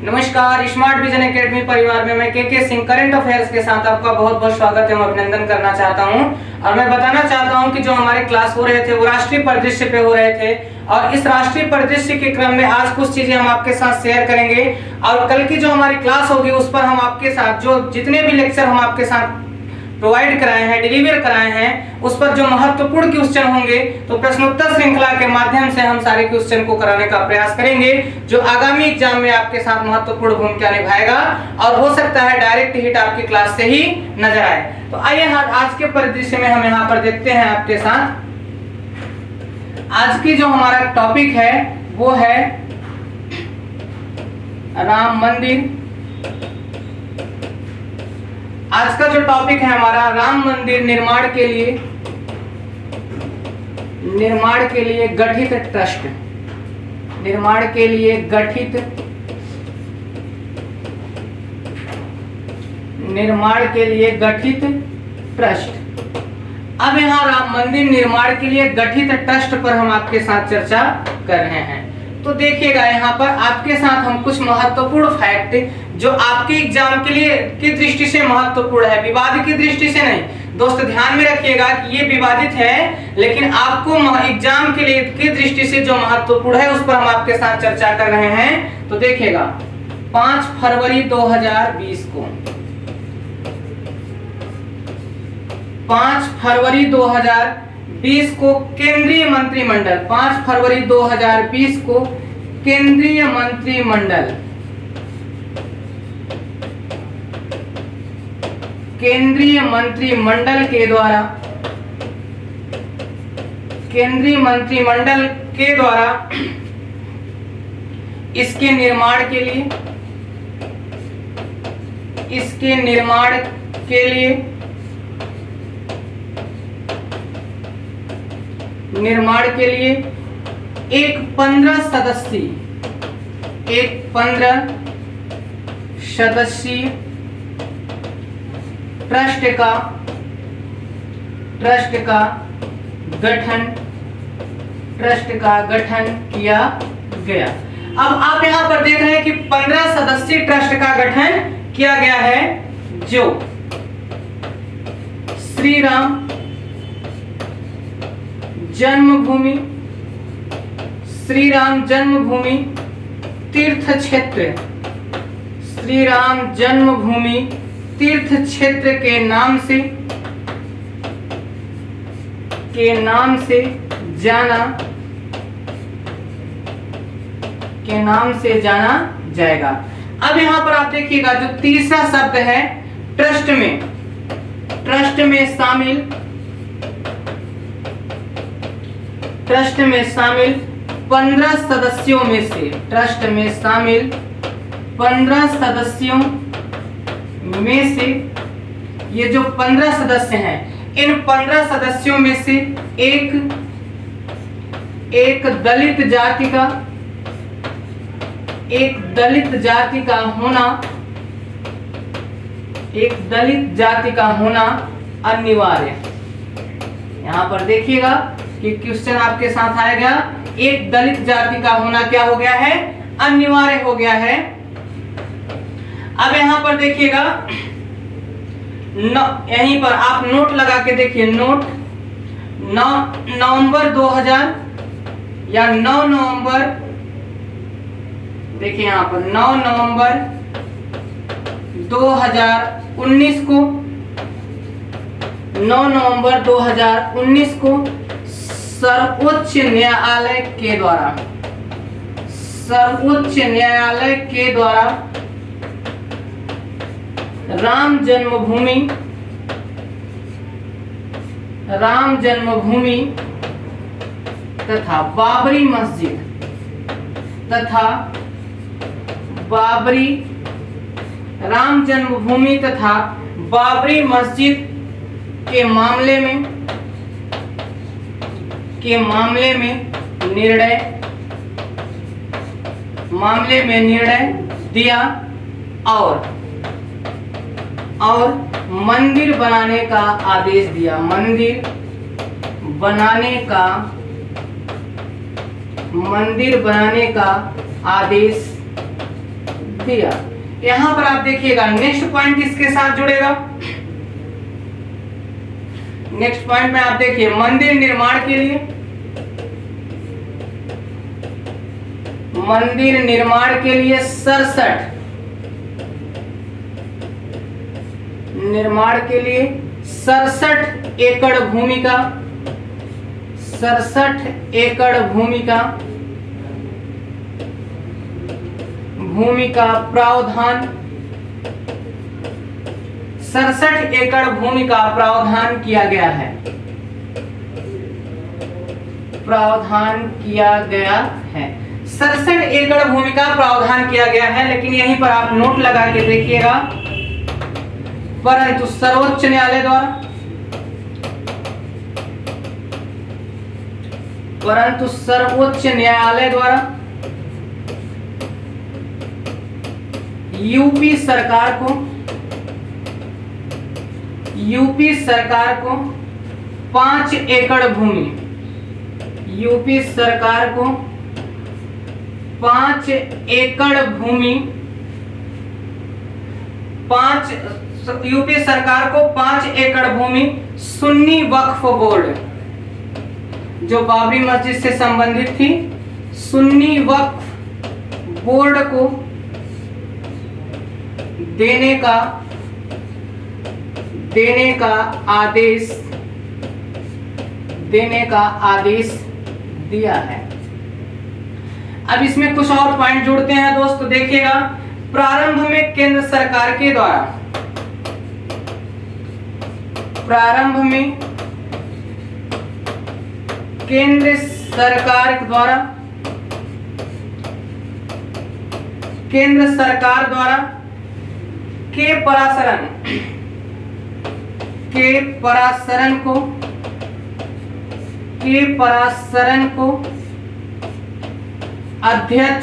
नमस्कार, smart vision academy परिवार में मैं के सिंह करंट अफेयर्स के साथ आपका बहुत बहुत स्वागत एवं अभिनंदन करना चाहता हूं। और मैं बताना चाहता हूं कि जो हमारे क्लास हो रहे थे वो राष्ट्रीय परिदृश्य पे हो रहे थे, और इस राष्ट्रीय परिदृश्य के क्रम में आज कुछ चीजें हम आपके साथ शेयर करेंगे। और कल की जो हमारी क्लास होगी उस पर हम आपके साथ जो जितने भी लेक्चर हम आपके साथ प्रोवाइड कराए हैं, डिलीवर कराए हैं, उस पर जो महत्वपूर्ण क्वेश्चन होंगे तो प्रश्नोत्तर श्रृंखला के माध्यम से हम सारे क्वेश्चन को कराने का प्रयास करेंगे, जो आगामी एग्जाम में आपके साथ महत्वपूर्ण भूमिका निभाएगा और हो सकता है डायरेक्ट हिट आपकी क्लास से ही नजर आए। तो आइए आज के परिदृश्य में हम यहाँ पर देखते हैं आपके साथ। आज की जो हमारा टॉपिक है वो है राम मंदिर। आज का जो टॉपिक है हमारा राम मंदिर निर्माण के लिए गठित ट्रस्ट, निर्माण के लिए गठित ट्रस्ट। अब यहाँ राम मंदिर निर्माण के लिए गठित ट्रस्ट पर हम आपके साथ चर्चा कर रहे हैं। तो देखिएगा यहाँ पर आपके साथ हम कुछ महत्वपूर्ण फैक्ट जो आपके एग्जाम के लिए की दृष्टि से महत्वपूर्ण है, विवाद की दृष्टि से नहीं। दोस्त ध्यान में रखिएगा कि ये विवादित है, लेकिन आपको एग्जाम के लिए की दृष्टि से जो महत्वपूर्ण है उस पर हम आपके साथ चर्चा कर रहे हैं। तो देखिएगा 5 फरवरी 2020 को 5 फरवरी 2020 को केंद्रीय मंत्रिमंडल 5 फरवरी 2020 को केंद्रीय मंत्रिमंडल के द्वारा इसके निर्माण के लिए एक 15 सदस्यीय ट्रस्ट का गठन किया गया। अब आप यहाँ पर देख रहे हैं कि 15 सदस्यीय ट्रस्ट का गठन किया गया है, जो श्री राम जन्मभूमि तीर्थ क्षेत्र के नाम से जाना जाएगा। अब यहाँ पर आप देखिएगा जो तीसरा शब्द है ट्रस्ट में शामिल 15 सदस्यों में से ये जो 15 सदस्य हैं, इन 15 सदस्यों में से एक दलित जाति का होना अनिवार्य। यहाँ पर देखिएगा कि क्वेश्चन आपके साथ आएगा, एक दलित जाति का होना क्या हो गया है, अनिवार्य हो गया है। अब यहाँ पर देखिएगा यहीं पर आप नोट लगा के देखिए, नोट 9 नवंबर 2000 या 9 नवंबर, देखिए यहाँ पर 9 नवंबर 2019 को 9 नवंबर 2019 को सर्वोच्च न्यायालय के द्वारा राम जन्मभूमि तथा बाबरी मस्जिद के मामले में निर्णय दिया और मंदिर बनाने का आदेश दिया। मंदिर बनाने का आदेश किया। यहां पर आप देखिएगा नेक्स्ट पॉइंट इसके साथ जुड़ेगा। नेक्स्ट पॉइंट में आप देखिए मंदिर निर्माण के लिए, मंदिर निर्माण के लिए 67 निर्माण के लिए 67 एकड़ भूमि का 67 एकड़ भूमि का प्रावधान 67 एकड़ भूमि का प्रावधान किया गया है, प्रावधान किया गया है। 67 एकड़ भूमि का प्रावधान किया गया है। लेकिन यहीं पर आप नोट लगा के देखिएगा, परंतु सर्वोच्च न्यायालय द्वारा यूपी सरकार को 5 एकड़ भूमि, यूपी सरकार को 5 एकड़ भूमि, यूपी सरकार को 5 एकड़ भूमि सुन्नी वक्फ बोर्ड, जो बाबरी मस्जिद से संबंधित थी, सुन्नी वक्फ बोर्ड को देने का आदेश दिया है। अब इसमें कुछ और पॉइंट जुड़ते हैं दोस्तों, देखिएगा। प्रारंभ में केंद्र सरकार के द्वारा, प्रारंभ में केंद्र सरकार द्वारा के पराशरन को अध्यक्ष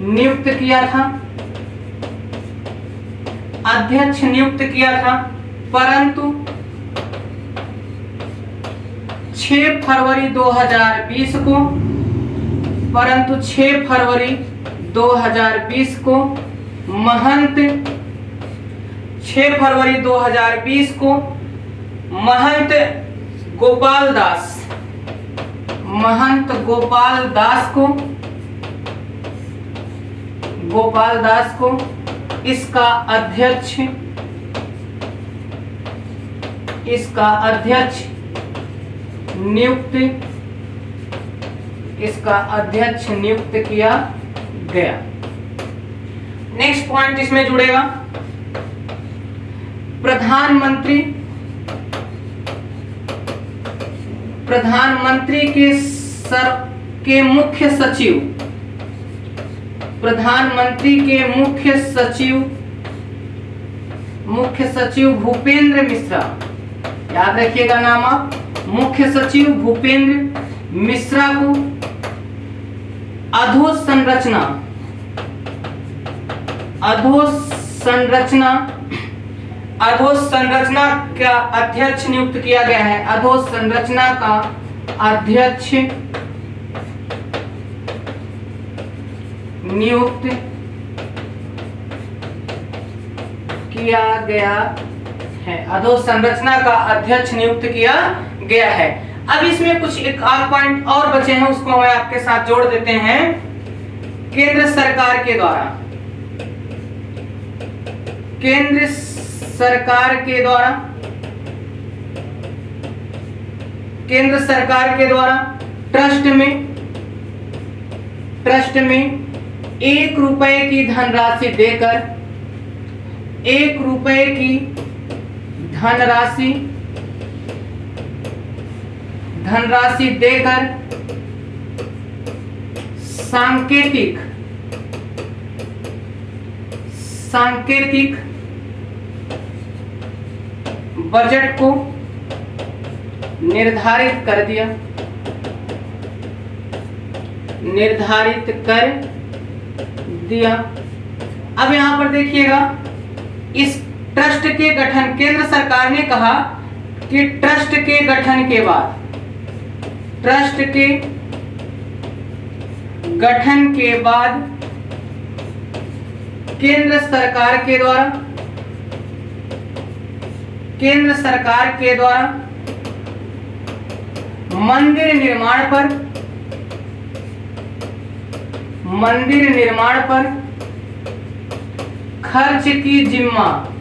नियुक्त किया था, परंतु 6 फरवरी 2020 को महंत गोपाल दास को इसका अध्यक्ष नियुक्त किया गया। नेक्स्ट पॉइंट इसमें जुड़ेगा, प्रधानमंत्री के मुख्य सचिव भूपेंद्र मिश्रा, याद रखिएगा नाम आप, मुख्य सचिव भूपेंद्र मिश्रा को अधोसंरचना का अध्यक्ष नियुक्त किया गया है। अधोसंरचना का अध्यक्ष नियुक्त किया गया है। अधोसंरचना का अध्यक्ष नियुक्त किया गया है। अब इसमें कुछ एक आध पॉइंट और बचे हैं, उसको मैं आपके साथ जोड़ देते हैं। केंद्र सरकार के द्वारा ट्रस्ट में 1 रुपए की धनराशि देकर 1 रुपए की धनराशि देकर सांकेतिक बजट को निर्धारित कर दिया। अब यहां पर देखिएगा, इस ट्रस्ट के गठन, केंद्र सरकार ने कहा कि ट्रस्ट के गठन के बाद गठन के बाद केंद्र सरकार के द्वारा मंदिर निर्माण पर खर्च की जिम्मेवारी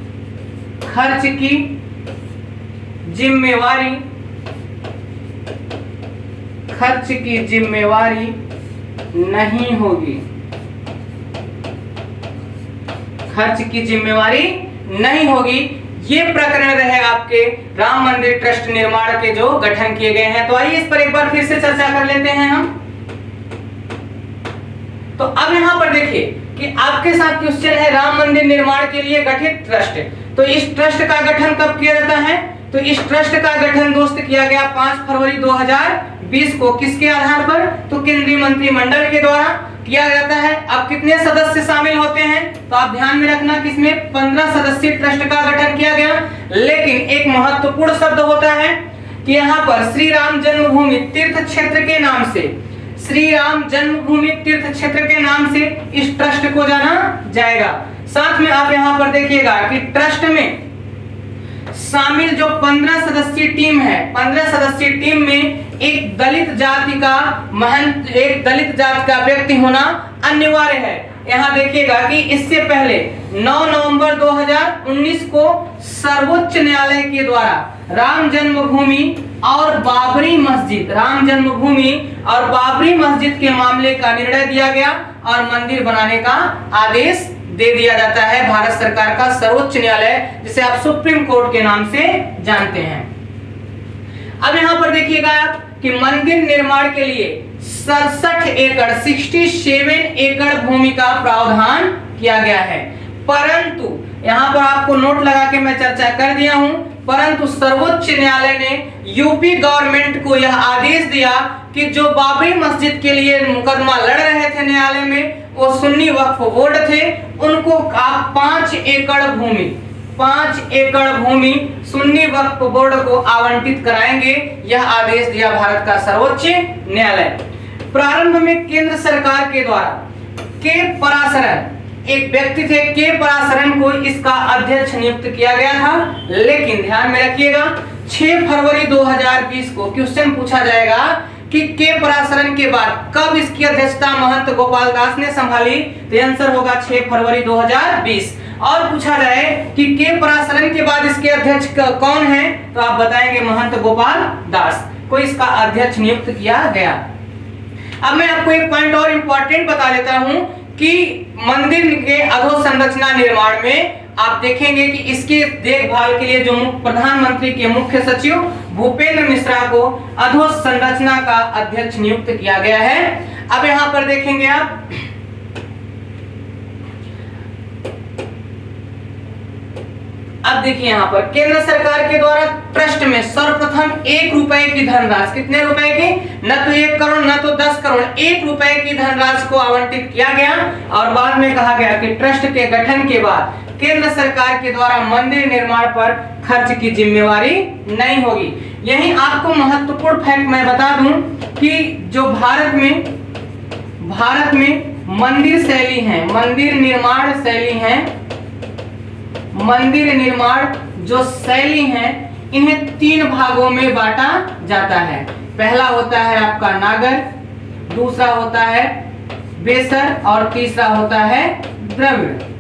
नहीं होगी। ये प्रकरण रहे आपके राम मंदिर ट्रस्ट निर्माण के जो गठन किए गए हैं। तो आइए इस पर एक बार फिर से चर्चा कर लेते हैं हम। तो अब यहाँ पर देखिए कि आपके साथ क्वेश्चन है राम मंदिर निर्माण के लिए गठित ट्रस्ट। तो इस ट्रस्ट का गठन कब किया जाता है? तो इस ट्रस्ट का गठन दोस्त किया गया 5 फरवरी 2020 को। किसके आधार पर? तो केंद्रीय मंत्रिमंडल के द्वारा किया जाता है। अब कितने सदस्य शामिल होते हैं? तो आप ध्यान में रखना कि इसमें 15 सदस्यीय ट्रस्ट का गठन किया गया। लेकिन एक महत्वपूर्ण शब्द होता है कि यहाँ पर श्री राम जन्मभूमि तीर्थ क्षेत्र के नाम से इस ट्रस्ट को जाना जाएगा। साथ में आप यहाँ पर देखिएगा कि ट्रस्ट में शामिल जो 15 सदस्यीय टीम है, 15 सदस्यीय टीम में एक दलित जाति का व्यक्ति होना अनिवार्य है। यहाँ देखिएगा कि इससे पहले 9 नवंबर 2019 को सर्वोच्च न्यायालय के द्वारा राम जन्मभूमि और बाबरी मस्जिद के मामले का निर्णय दिया गया और मंदिर बनाने का आदेश दे दिया जाता है भारत सरकार का सर्वोच्च न्यायालय, जिसे आप सुप्रीम कोर्ट के नाम से जानते हैं। अब यहाँ पर देखिएगा आप कि मंदिर निर्माण के लिए 67 एकड़ भूमि का प्रावधान किया गया है। परंतु यहाँ पर आपको नोट लगा के मैं चर्चा कर दिया हूं, परंतु सर्वोच्च न्यायालय ने यूपी गवर्नमेंट को यह आदेश दिया कि जो बाबरी मस्जिद के लिए मुकदमा लड़ रहे थे न्यायालय में, वो सुन्नी वक्फ बोर्ड थे, उनको आप 5 एकड़ भूमि सुन्नी वक्फ बोर्ड को आवंटित कराएंगे। यह आदेश दिया भारत का सर्वोच्च न्यायालय। प्रारंभ में केंद्र सरकार के द्वारा के पराशरन एक व्यक्ति थे, के पराशरन को इसका अध्यक्ष नियुक्त किया गया था। लेकिन ध्यान में रखिएगा 6 फरवरी 2020 को क्वेश्चन पूछा जाएगा कि के पराशरन के बाद कब इसकी अध्यक्षता महंत गोपाल दास ने संभाली? तो आंसर होगा 6 फरवरी 2020। और पूछा जाए कि के पराशरन के बाद इसके अध्यक्ष कौन है, तो आप बताएंगे महंत गोपाल दास को इसका अध्यक्ष नियुक्त किया गया। अब मैं आपको एक पॉइंट और इंपॉर्टेंट बता देता हूं कि मंदिर के अधोसंरचना निर्माण में आप देखेंगे कि इसके देखभाल के लिए जो प्रधानमंत्री के मुख्य सचिव भूपेंद्र मिश्रा को अधोसंरचना का अध्यक्ष नियुक्त किया गया है। अब यहां पर देखेंगे आप अब देखिए यहाँ पर केंद्र सरकार के द्वारा ट्रस्ट में सर्वप्रथम 1 रुपए की धनराशि, कितने रुपए की? न तो 1 करोड़ न तो 10 करोड़, 1 रुपए की धनराशि को आवंटित किया गया। और बाद में कहा गया कि ट्रस्ट के गठन के बाद केंद्र सरकार के द्वारा मंदिर निर्माण पर खर्च की जिम्मेवारी नहीं होगी। यही आपको महत्वपूर्ण फैक्ट मैं बता दूं कि जो भारत में मंदिर निर्माण जो शैली है, इन्हें 3 भागों में बांटा जाता है। पहला होता है आपका नागर, दूसरा होता है बेसर और तीसरा होता है द्रविड़।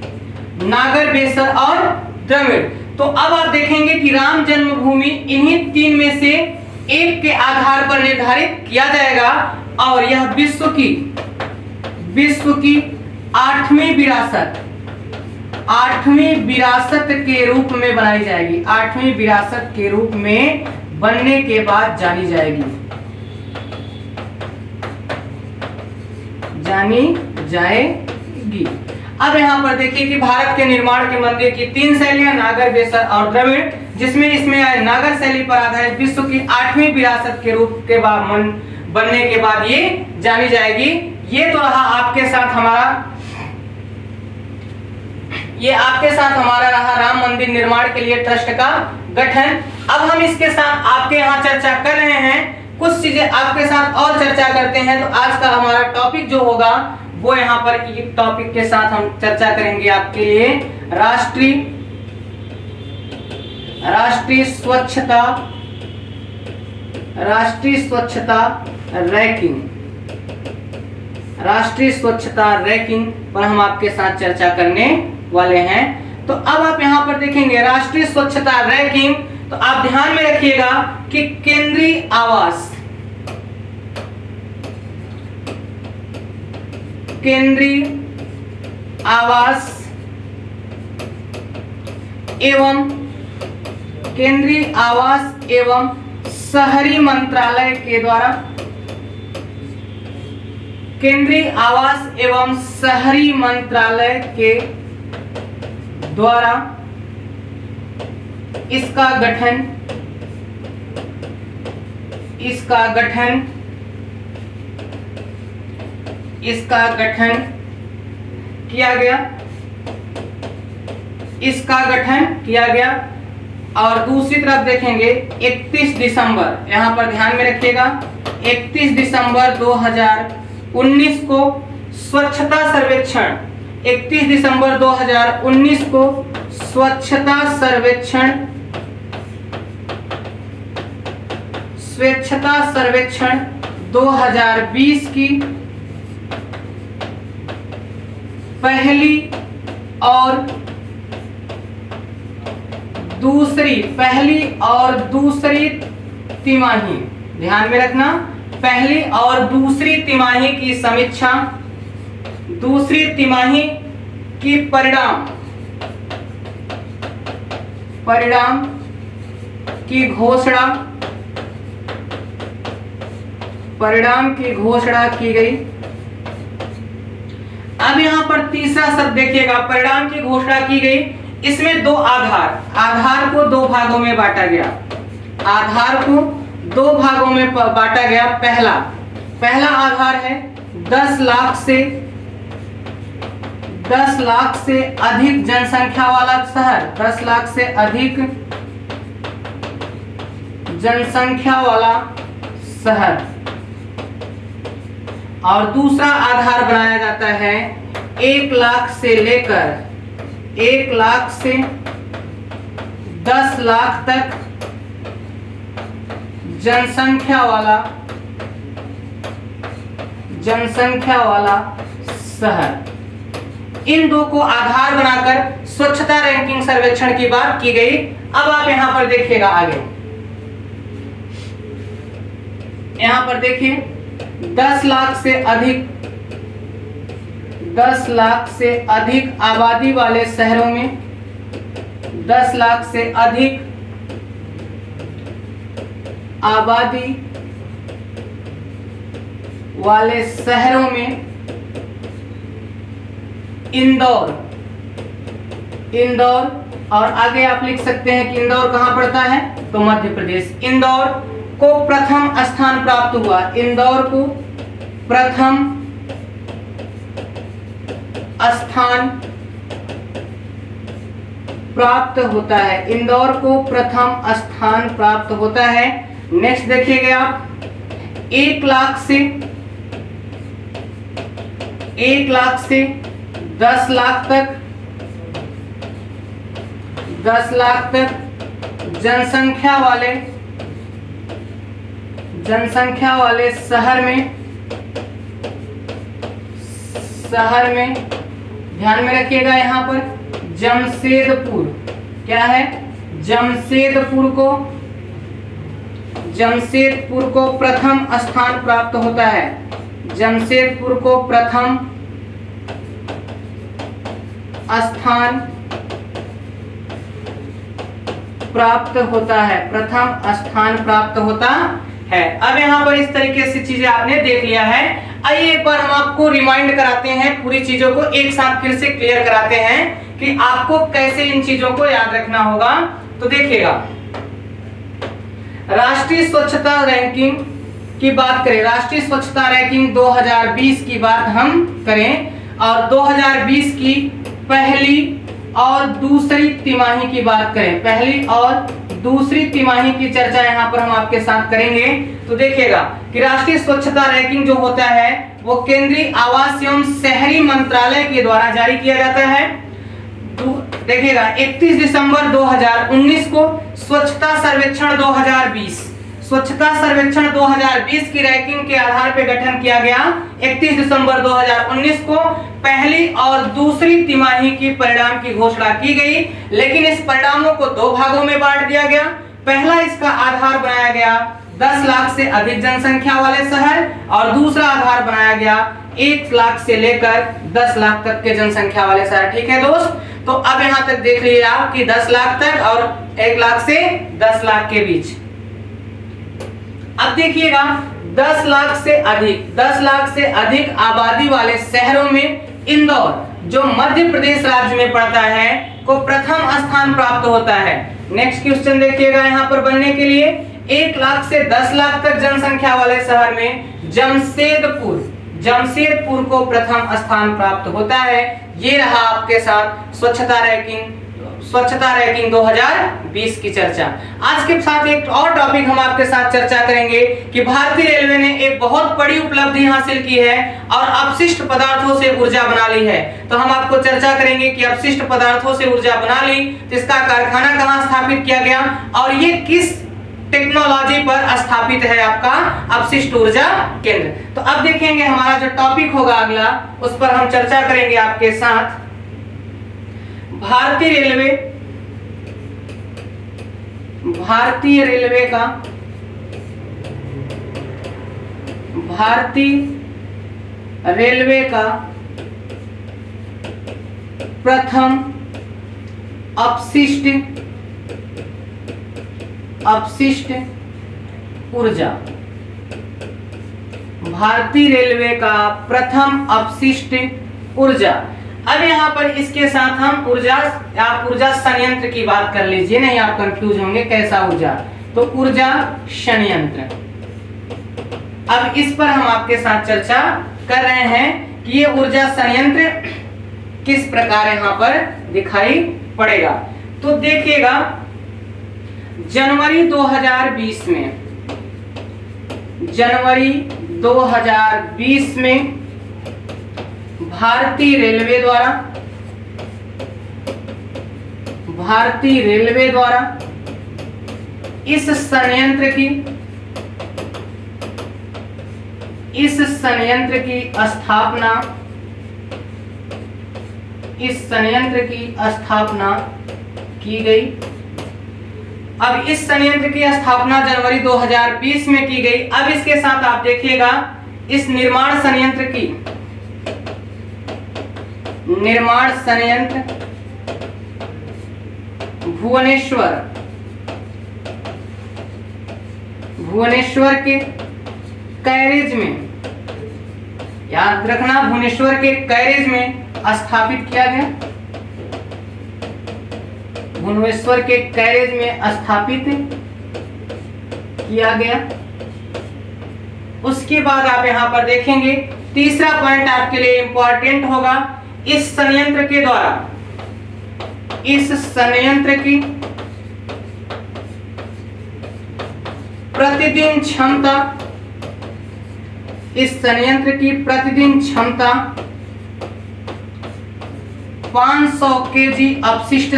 नागर, बेसर और द्रविड़। तो अब आप देखेंगे कि राम जन्मभूमि इन्हीं 3 में से एक के आधार पर निर्धारित किया जाएगा और यह विश्व की 8वीं विरासत के रूप में बनाई जाएगी। 8वीं विरासत के रूप में बनने के बाद जानी जाएगी। अब यहाँ पर देखिए कि भारत के निर्माण के मंदिर की 3 शैलियां नागर, बेसर और द्रविड़, जिसमें इसमें नागर शैली पर आधारित विश्व की 8वीं विरासत के रूप के बाद बनने के बाद ये जानी जाएगी। ये तो रहा आपके साथ हमारा रहा राम मंदिर निर्माण के लिए ट्रस्ट का गठन। अब हम इसके साथ आपके यहाँ चर्चा कर रहे हैं, कुछ चीजें आपके साथ और चर्चा करते हैं। तो आज का हमारा टॉपिक जो होगा वो यहाँ पर एक टॉपिक के साथ हम चर्चा करेंगे आपके लिए राष्ट्रीय स्वच्छता रैंकिंग पर हम आपके साथ चर्चा करने वाले हैं। तो अब आप यहाँ पर देखेंगे राष्ट्रीय स्वच्छता रैंकिंग, तो आप ध्यान में रखिएगा कि केंद्रीय आवास एवं शहरी मंत्रालय के द्वारा इसका गठन किया गया। और दूसरी तरफ देखेंगे 31 दिसंबर, यहाँ पर ध्यान में रखिएगा 31 दिसंबर 2019 को स्वच्छता सर्वेक्षण, 31 दिसंबर 2019 को स्वच्छता सर्वेक्षण 2020 की पहली और दूसरी तिमाही, ध्यान में रखना, पहली और दूसरी तिमाही की समीक्षा, दूसरी तिमाही की परिणाम की घोषणा की गई। अब यहाँ पर तीसरा शब्द देखिएगा, परिणाम की घोषणा की गई। इसमें दो आधार को दो भागों में बांटा गया, पहला आधार है 10 लाख से अधिक जनसंख्या वाला शहर, 10 लाख से अधिक जनसंख्या वाला शहर। और दूसरा आधार बनाया जाता है 1 लाख से लेकर 10 लाख तक जनसंख्या वाला शहर। इन दो को आधार बनाकर स्वच्छता रैंकिंग सर्वेक्षण की बात की गई। अब आप यहां पर देखिएगा आगे, यहां पर देखिए 10 लाख से अधिक आबादी वाले शहरों में, 10 लाख से अधिक आबादी वाले शहरों में इंदौर, और आगे आप लिख सकते हैं कि इंदौर कहां पड़ता है, तो मध्य प्रदेश। इंदौर को प्रथम स्थान प्राप्त हुआ, इंदौर को प्रथम स्थान प्राप्त होता है, इंदौर को प्रथम स्थान प्राप्त होता है। नेक्स्ट देखिएगा आप 1 लाख से 10 लाख तक जनसंख्या वाले शहर में ध्यान में रखिएगा, यहाँ पर जमशेदपुर, क्या है, जमशेदपुर को प्रथम स्थान प्राप्त होता है, जमशेदपुर को प्रथम स्थान प्राप्त होता है, अब यहाँ पर इस तरीके से चीजें आपने देख लिया है। आइए एक बार हम आपको रिमाइंड कराते हैं, पूरी चीजों को एक साथ फिर से क्लियर कराते हैं कि आपको कैसे इन चीजों को याद रखना होगा। तो देखिएगा, राष्ट्रीय स्वच्छता रैंकिंग की बात करें, राष्ट्रीय स्वच्छता रैंकिंग 2020 की बात हम करें और 2020 की पहली और दूसरी तिमाही की बात करें, पहली और दूसरी तिमाही की चर्चा यहाँ पर हम आपके साथ करेंगे। तो देखिएगा कि राष्ट्रीय स्वच्छता रैंकिंग जो होता है वो केंद्रीय आवास एवं शहरी मंत्रालय के द्वारा जारी किया जाता है। देखिएगा 31 दिसंबर 2019 को स्वच्छता सर्वेक्षण 2020 की रैंकिंग के आधार पर गठन किया गया। 31 दिसंबर 2019 को पहली और दूसरी तिमाही की परिणाम की घोषणा की गई, लेकिन इस परिणामों को दो भागों में बांट दिया गया। पहला इसका आधार बनाया गया 10 लाख से अधिक जनसंख्या वाले शहर और दूसरा आधार बनाया गया 1 लाख से लेकर 10 लाख तक के जनसंख्या वाले शहर। ठीक है दोस्त, तो अब यहां तक देख लीजिए आप कि 10 लाख तक और 1 लाख से 10 लाख के बीच। अब देखिएगा 10 लाख से अधिक आबादी वाले शहरों में इंदौर जो मध्य प्रदेश राज्य में पड़ता है को प्रथम स्थान प्राप्त होता है। नेक्स्ट क्वेश्चन देखिएगा यहाँ पर बनने के लिए 1 लाख से 10 लाख तक जनसंख्या वाले शहर में जमशेदपुर को प्रथम स्थान प्राप्त होता है। ये रहा आपके साथ स्वच्छता रैंकिंग 2020 की चर्चा। आज के साथ एक और टॉपिक हम आपके साथ चर्चा करेंगे कि भारतीय रेलवे ने एक बहुत बड़ी उपलब्धि हासिल की है और अपशिष्ट पदार्थों से ऊर्जा बना ली है। तो हम आपको चर्चा करेंगे कि अपशिष्ट पदार्थों से ऊर्जा बना ली तो इसका कारखाना कहाँ स्थापित किया गया और ये किस टेक्नोलॉजी पर स्थापित है आपका अपशिष्ट ऊर्जा केंद्र। तो अब देखेंगे हमारा जो टॉपिक होगा अगला, उस पर हम चर्चा करेंगे आपके साथ भारतीय रेलवे का प्रथम अपशिष्ट ऊर्जा, भारतीय रेलवे का प्रथम अपशिष्ट ऊर्जा। अब यहाँ पर इसके साथ हम आप ऊर्जा संयंत्र की बात कर लीजिए, नहीं आप कंफ्यूज होंगे कैसा ऊर्जा, तो ऊर्जा संयंत्र। अब इस पर हम आपके साथ चर्चा कर रहे हैं कि ये ऊर्जा संयंत्र किस प्रकार यहाँ पर दिखाई पड़ेगा। तो देखिएगा जनवरी 2020 में भारतीय रेलवे द्वारा इस संयंत्र की स्थापना की गई। अब इस संयंत्र की स्थापना जनवरी 2020 में की गई। अब इसके साथ आप देखिएगा इस निर्माण संयंत्र भुवनेश्वर के कैरेज में, याद रखना भुवनेश्वर के कैरेज में स्थापित किया गया। भुवनेश्वर के कैरेज में स्थापित किया गया। उसके बाद आप यहां पर देखेंगे तीसरा पॉइंट आपके लिए इंपॉर्टेंट होगा, इस संयंत्र की प्रतिदिन क्षमता 500 केजी अपशिष्ट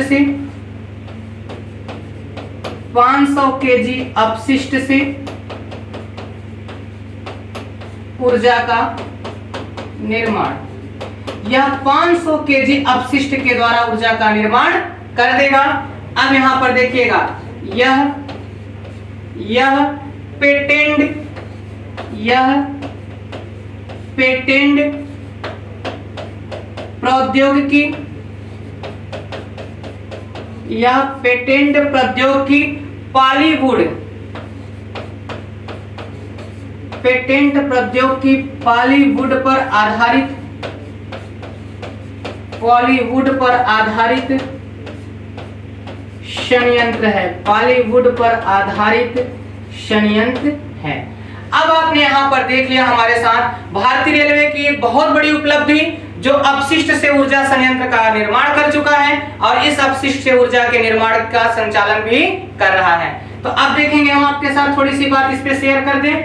से ऊर्जा का निर्माण, यह 500 केजी अपशिष्ट के द्वारा ऊर्जा का निर्माण कर देगा। अब यहां पर देखिएगा यह पेटेंट प्रौद्योगिकी पॉलीवुड पर आधारित संयंत्र है। अब आपने यहां पर देख लिया हमारे साथ भारतीय रेलवे की एक बहुत बड़ी उपलब्धि जो अपशिष्ट से ऊर्जा संयंत्र का निर्माण कर चुका है और इस अपशिष्ट से ऊर्जा के निर्माण का संचालन भी कर रहा है। तो अब देखेंगे हम आपके साथ थोड़ी सी बात इस पे शेयर कर दें।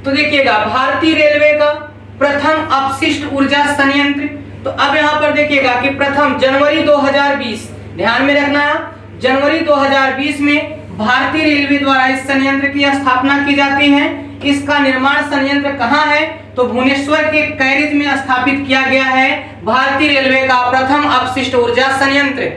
तो देखिएगा भारतीय रेलवे का प्रथम अपशिष्ट ऊर्जा संयंत्र, तो अब यहां पर देखिएगा कि प्रथम जनवरी 2020, ध्यान में रखना, जनवरी 2020 में भारतीय रेलवे द्वारा इस संयंत्र की स्थापना की जाती है। इसका निर्माण संयंत्र कहां है? तो भुवनेश्वर के कैरिज में स्थापित किया गया है भारतीय रेलवे का प्रथम अपशिष्ट ऊर्जा संयंत्र।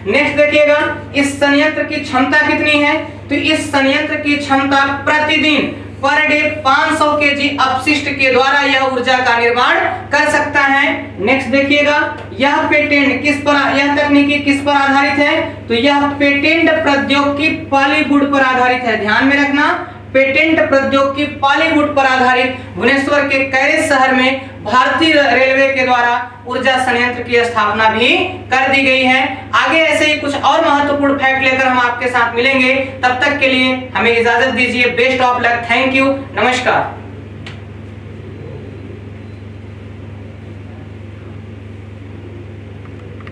नेक्स्ट देखिएगा इस संयंत्र की क्षमता कितनी है? तो इस संयंत्र की क्षमता प्रतिदिन पर डे 500 केजी अपशिष्ट के द्वारा यह ऊर्जा का निर्माण कर सकता है। नेक्स्ट देखिएगा यह पेटेंट किस पर, यह तकनीकी किस पर आधारित है? तो यह पेटेंट प्रौद्योगिकी पॉलीवुड पर आधारित है। ध्यान में रखना, पेटेंट प्रौद्योगिकी पॉलीवुड पर आधारित भुवनेश्वर के कैरिज शहर में भारतीय रेलवे के द्वारा ऊर्जा संयंत्र की स्थापना भी कर दी गई है। आगे ऐसे ही कुछ और महत्वपूर्ण फैक्ट लेकर हम आपके साथ मिलेंगे। तब तक के लिए हमें इजाजत दीजिए। Best of luck. Thank you. नमस्कार।